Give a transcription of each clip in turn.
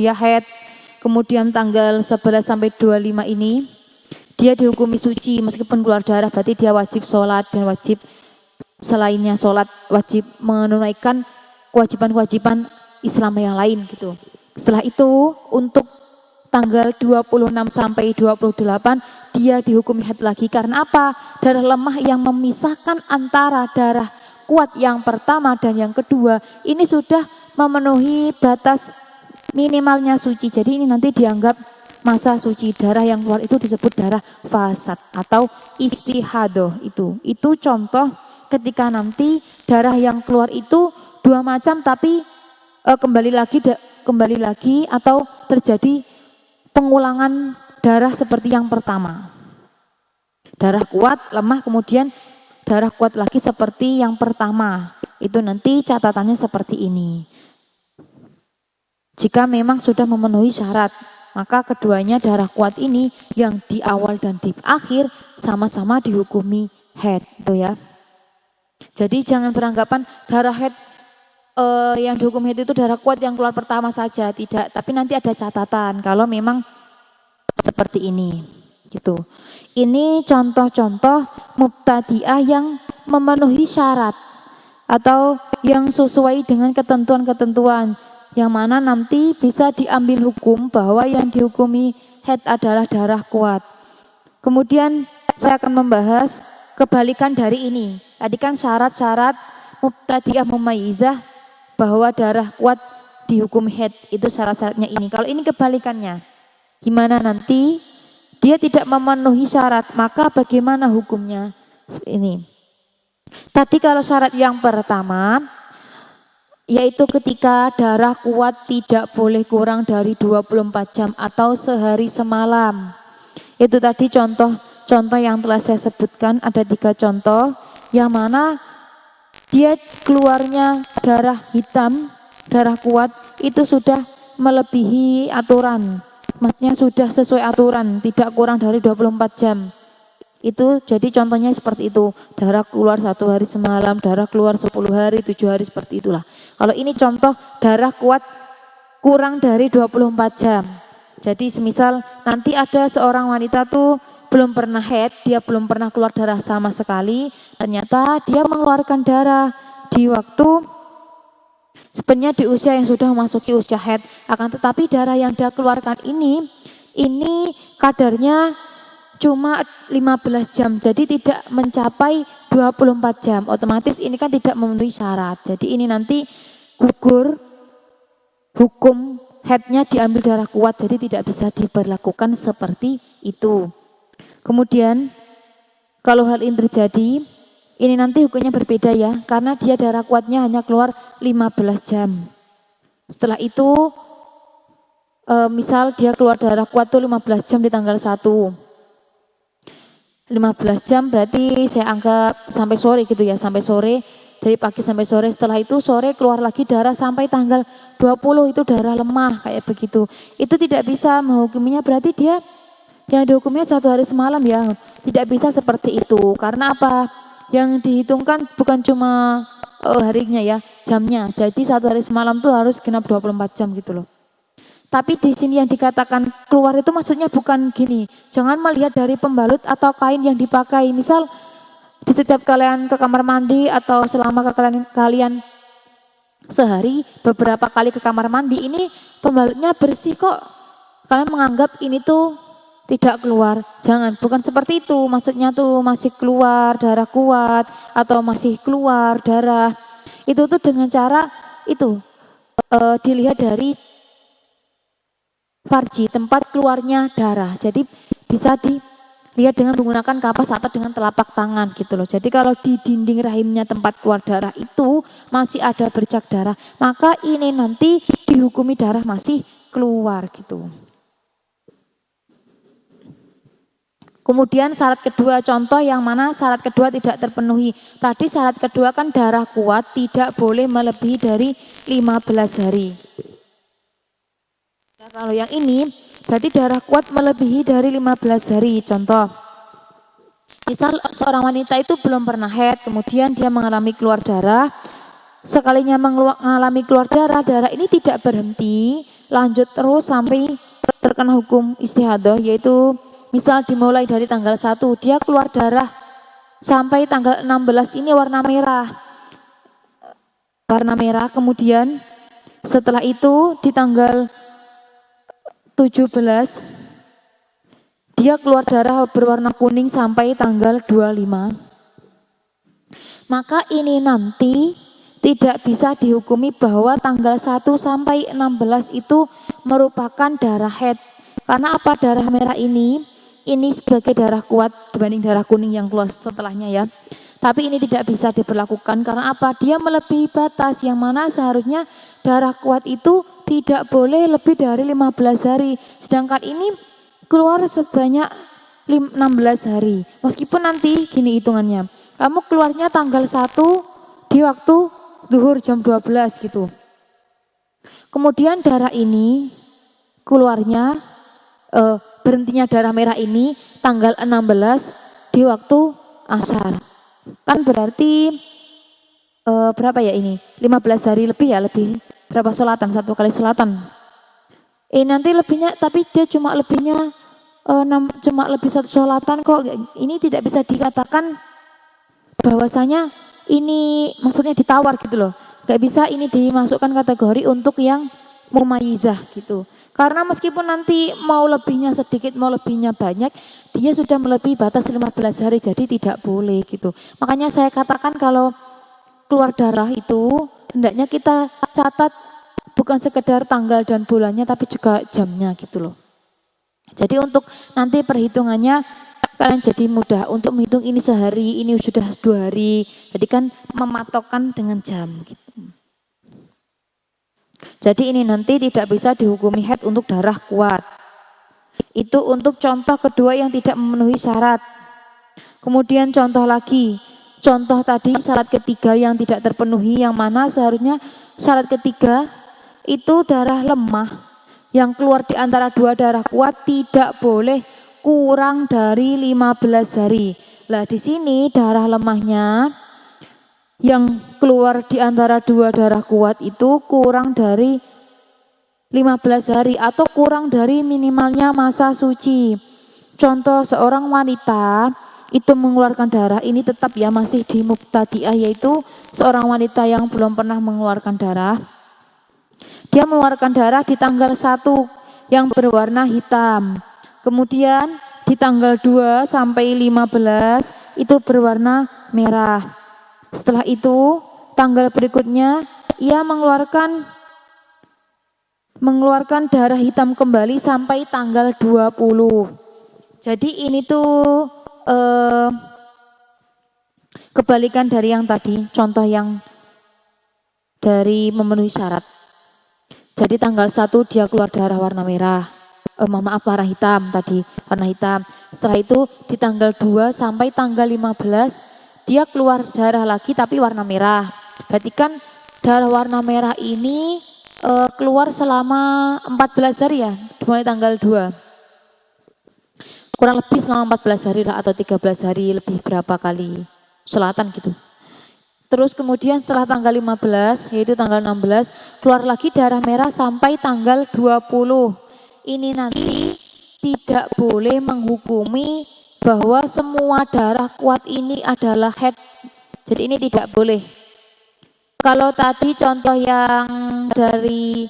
dia haid, kemudian tanggal 11 sampai 25 ini dia dihukumi suci meskipun keluar darah, berarti dia wajib sholat dan wajib selainnya sholat, wajib menunaikan kewajiban-kewajiban Islam yang lain gitu. Setelah itu untuk tanggal 26 sampai 28 dia dihukumi haid lagi. Karena apa? Darah lemah yang memisahkan antara darah kuat yang pertama dan yang kedua ini sudah memenuhi batas minimalnya suci. Jadi ini nanti dianggap masa suci. Darah yang keluar itu disebut darah fasad atau istihadoh. Itu contoh ketika nanti darah yang keluar itu dua macam tapi kembali lagi atau terjadi pengulangan darah seperti yang pertama. Darah kuat, lemah, kemudian darah kuat lagi seperti yang pertama. Itu nanti catatannya seperti ini. Jika memang sudah memenuhi syarat, maka keduanya darah kuat ini yang di awal dan di akhir sama-sama dihukumi haid, itu ya. Jadi jangan beranggapan darah haid yang dihukum haid itu darah kuat yang keluar pertama saja, tidak. Tapi nanti ada catatan kalau memang seperti ini, gitu. Ini contoh-contoh mubtadi'ah yang memenuhi syarat atau yang sesuai dengan ketentuan-ketentuan yang mana nanti bisa diambil hukum bahwa yang dihukumi haid adalah darah kuat. Kemudian saya akan membahas kebalikan dari ini. Tadi kan syarat-syarat mubtadi'ah mumayyizah bahwa darah kuat dihukum haid, itu syarat-syaratnya ini. Kalau ini kebalikannya, gimana nanti dia tidak memenuhi syarat, maka bagaimana hukumnya? Ini. Tadi kalau syarat yang pertama, yaitu ketika darah kuat tidak boleh kurang dari 24 jam atau sehari semalam. Itu tadi contoh yang telah saya sebutkan, ada 3 contoh, yang mana dia keluarnya darah hitam, darah kuat, itu sudah melebihi aturan. Maksudnya sudah sesuai aturan, tidak kurang dari 24 jam. Itu jadi contohnya seperti itu. Darah keluar 1 hari semalam, darah keluar 10 hari, 7 hari, seperti itulah. Kalau ini contoh darah kuat kurang dari 24 jam. Jadi semisal nanti ada seorang wanita tuh belum pernah haid, dia belum pernah keluar darah sama sekali, ternyata dia mengeluarkan darah di waktu sebenarnya di usia yang sudah memasuki usia haid, akan tetapi darah yang dia keluarkan ini kadarnya cuma 15 jam, jadi tidak mencapai 24 jam. Otomatis ini kan tidak memenuhi syarat. Jadi ini nanti gugur hukum haidnya diambil darah kuat, jadi tidak bisa diberlakukan seperti itu. Kemudian kalau hal ini terjadi, ini nanti hukumnya berbeda ya, karena dia darah kuatnya hanya keluar 15 jam. Setelah itu misal dia keluar darah kuat tuh 15 jam di tanggal 1. 15 jam berarti saya anggap sampai sore gitu ya, sampai sore, dari pagi sampai sore. Setelah itu sore keluar lagi darah sampai tanggal 20, itu darah lemah kayak begitu. Itu tidak bisa menghukuminya, berarti dia yang dihukumnya 1 hari semalam ya. Tidak bisa seperti itu. Karena apa? Yang dihitungkan bukan cuma harinya ya, jamnya. Jadi 1 hari semalam tuh harus genap 24 jam gitu loh. Tapi di sini yang dikatakan keluar itu maksudnya bukan gini. Jangan melihat dari pembalut atau kain yang dipakai. Misal di setiap kalian ke kamar mandi atau selama kalian sehari beberapa kali ke kamar mandi, ini pembalutnya bersih kok. Kalian menganggap ini tuh tidak keluar. Jangan, bukan seperti itu. Maksudnya tuh masih keluar darah kuat atau masih keluar darah. Itu tuh dengan cara itu dilihat dari farji, tempat keluarnya darah. Jadi bisa dilihat dengan menggunakan kapas atau dengan telapak tangan gitu loh. Jadi kalau di dinding rahimnya tempat keluar darah itu masih ada bercak darah, maka ini nanti dihukumi darah masih keluar gitu. Kemudian syarat kedua, contoh yang mana syarat kedua tidak terpenuhi. Tadi syarat kedua kan darah kuat tidak boleh melebihi dari 15 hari. Nah, kalau yang ini berarti darah kuat melebihi dari 15 hari. Contoh, misal seorang wanita itu belum pernah haid, kemudian dia mengalami keluar darah. Sekalinya mengalami keluar darah, darah ini tidak berhenti lanjut terus sampai terkena hukum istihadah, yaitu misal dimulai dari tanggal 1 dia keluar darah sampai tanggal 16 ini warna merah, kemudian setelah itu di tanggal 17 dia keluar darah berwarna kuning sampai tanggal 25, maka ini nanti tidak bisa dihukumi bahwa tanggal 1 sampai 16 itu merupakan darah haid. Karena apa? Darah merah ini sebagai darah kuat dibanding darah kuning yang keluar setelahnya ya. Tapi ini tidak bisa diberlakukan karena apa? Dia melebihi batas yang mana seharusnya darah kuat itu tidak boleh lebih dari 15 hari. Sedangkan ini keluar sebanyak 16 hari. Meskipun nanti gini hitungannya. Kamu keluarnya tanggal 1 di waktu zuhur jam 12 gitu. Kemudian darah ini keluarnya berhentinya darah merah ini tanggal 16 di waktu asar. Kan berarti berapa ya ini? 15 hari lebih ya, lebih berapa sholatan? 1 kali sholatan. Nanti lebihnya, tapi dia cuma lebihnya cuma lebih 1 sholatan kok. Ini tidak bisa dikatakan bahwasanya ini maksudnya ditawar gitu loh. Gak bisa ini dimasukkan kategori untuk yang mumayizah gitu. Karena meskipun nanti mau lebihnya sedikit, mau lebihnya banyak, dia sudah melebihi batas 15 hari, jadi tidak boleh gitu. Makanya saya katakan kalau keluar darah itu hendaknya kita catat bukan sekedar tanggal dan bulannya, tapi juga jamnya gitu loh. Jadi untuk nanti perhitungannya kalian jadi mudah untuk menghitung ini sehari, ini sudah 2 hari. Jadi kan mematokkan dengan jam gitu. Jadi ini nanti tidak bisa dihukumi haid untuk darah kuat. Itu untuk contoh kedua yang tidak memenuhi syarat. Kemudian contoh lagi. Contoh tadi syarat ketiga yang tidak terpenuhi, yang mana seharusnya syarat ketiga itu darah lemah yang keluar di antara 2 darah kuat tidak boleh kurang dari 15 hari. Lah di sini darah lemahnya yang keluar di antara 2 darah kuat itu kurang dari 15 hari atau kurang dari minimalnya masa suci. Contoh seorang wanita itu mengeluarkan darah, ini tetap ya masih di mubtadi'ah, yaitu seorang wanita yang belum pernah mengeluarkan darah. Dia mengeluarkan darah di tanggal 1 yang berwarna hitam. Kemudian di tanggal 2 sampai 15 itu berwarna merah. Setelah itu tanggal berikutnya ia mengeluarkan darah hitam kembali sampai tanggal 20. Jadi ini tuh kebalikan dari yang tadi, contoh yang dari memenuhi syarat. Jadi tanggal 1 dia keluar darah warna merah. Warna hitam tadi, warna hitam. Setelah itu di tanggal 2 sampai tanggal 15 dia keluar darah lagi tapi warna merah. Berarti kan darah warna merah ini keluar selama 14 hari ya, mulai tanggal 2. Kurang lebih selama 14 hari lah atau 13 hari, lebih berapa kali sholatan gitu. Terus kemudian setelah tanggal 15, yaitu tanggal 16, keluar lagi darah merah sampai tanggal 20. Ini nanti tidak boleh menghukumi bahwa semua darah kuat ini adalah haid. Jadi ini tidak boleh. Kalau tadi contoh yang dari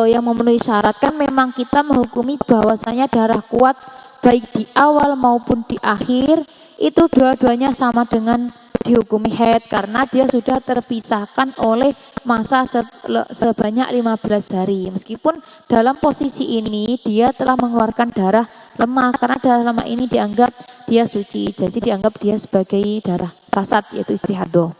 yang memenuhi syarat kan memang kita menghukumi bahwasanya darah kuat baik di awal maupun di akhir itu dua-duanya sama dengan dihukumi haid karena dia sudah terpisahkan oleh masa sebanyak 15 hari. Meskipun dalam posisi ini dia telah mengeluarkan darah lemah karena darah lemah ini dianggap dia suci, jadi dianggap dia sebagai darah fasad yaitu istihadah.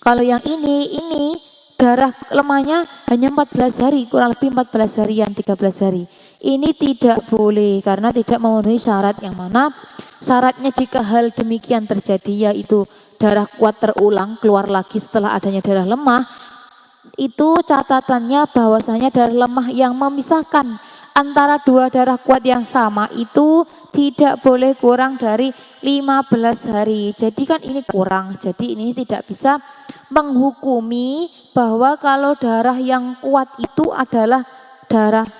Kalau yang ini darah lemahnya hanya 14 hari, kurang lebih 14 harian, 13 hari. Ini tidak boleh karena tidak memenuhi syarat, yang mana syaratnya jika hal demikian terjadi yaitu darah kuat terulang keluar lagi setelah adanya darah lemah, itu catatannya bahwasanya darah lemah yang memisahkan antara 2 darah kuat yang sama itu tidak boleh kurang dari 15 hari. Jadi kan ini kurang, jadi ini tidak bisa menghukumi bahwa kalau darah yang kuat itu adalah darah head.